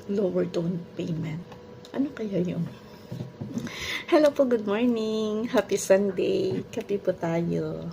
lower down payment. Ano kaya yun? Hello po, good morning. Happy Sunday. Kape po tayo.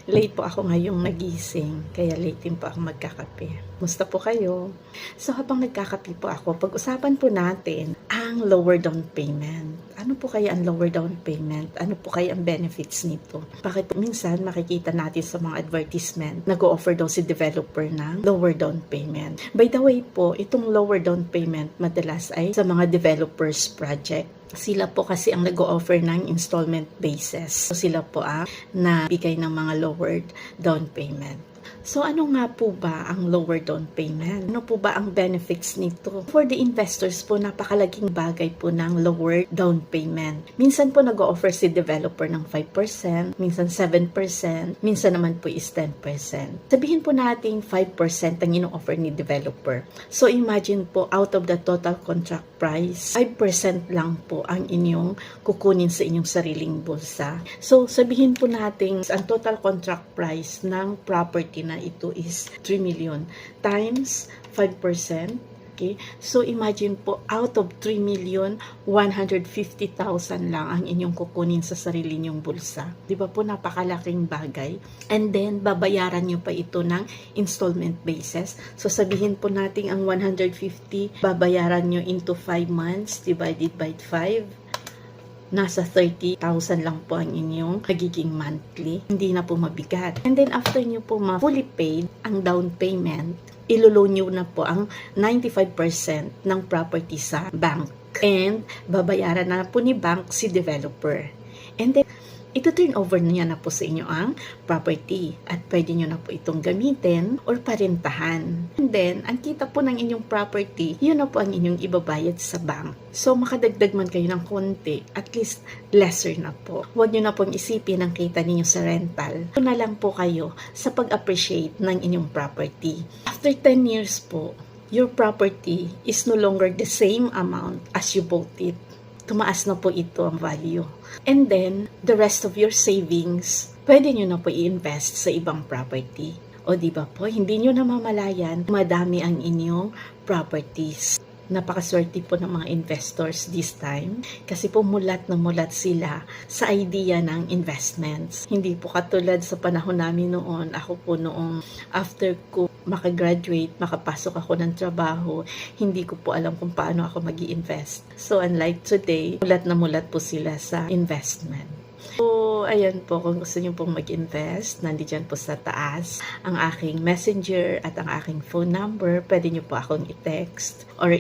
Late po ako ngayong nagising, kaya late din po ako magkakape. Musta po kayo? So habang nagkakape po ako, pag-usapan po natin ang lower down payment. Ano po kaya ang lower down payment? Ano po kaya ang benefits nito? Bakit po minsan makikita natin sa mga advertisement, nag-o-offer daw si developer ng lower down payment. By the way po, itong lower down payment madalas ay sa mga developers project. Sila po kasi ang nag-o-offer ng installment basis. So sila po ang nabigay ng mga lowered down payment. So ano nga po ba ang lower down payment? Ano po ba ang benefits nito? For the investors po, napakalaking bagay po ng lower down payment. Minsan po nag-o-offer si developer ng 5%, minsan 7%, minsan naman po is 10%. Sabihin po natin 5% ang ino-offer ni developer. So imagine po, out of the total contract price, 5% lang po ang inyong kukunin sa inyong sariling bulsa. So sabihin po natin, ang total contract price ng property na ito is 3 million times 5%. Okay? So imagine po, out of 3 million, 150,000 lang ang inyong kukunin sa sarili nyong bulsa. Di ba po, napakalaking bagay? And then, babayaran nyo pa ito ng installment basis. So sabihin po natin ang 150, babayaran nyo into 5 months divided by 5. Nasa 30,000 lang po ang inyong magiging monthly. Hindi na po mabigat. And then after nyo po fully paid ang down payment, iloloan nyo na po ang 95% ng property sa bank. And babayaran na po ni bank si developer. And then, ito turn over niya na po sa inyo ang property at pwede nyo na po itong gamitin or parentahan. And then, ang kita po ng inyong property, yun na po ang inyong ibabayad sa bank. So, makadagdag man kayo ng konti, at least lesser na po. Huwag nyo na pong isipin ang kita ninyo sa rental. Ito na lang po kayo sa pag-appreciate ng inyong property. After 10 years po, your property is no longer the same amount as you bought it. Tumaas na po ito ang value. And then, the rest of your savings, pwede nyo na po i-invest sa ibang property. O di ba po, hindi nyo namamalayan, madami ang inyong properties. Napakaswerte po ng mga investors this time kasi po mulat na mulat sila sa idea ng investments. Hindi po katulad sa panahon namin noon. Ako po noong after ko makagraduate, makapasok ako ng trabaho, hindi ko po alam kung paano ako mag-i-invest. So unlike today, mulat na mulat po sila sa investment. So, ayan po, kung gusto niyo pong mag-invest, nandiyan po sa taas ang aking messenger at ang aking phone number. Pwede niyo po akong i-text or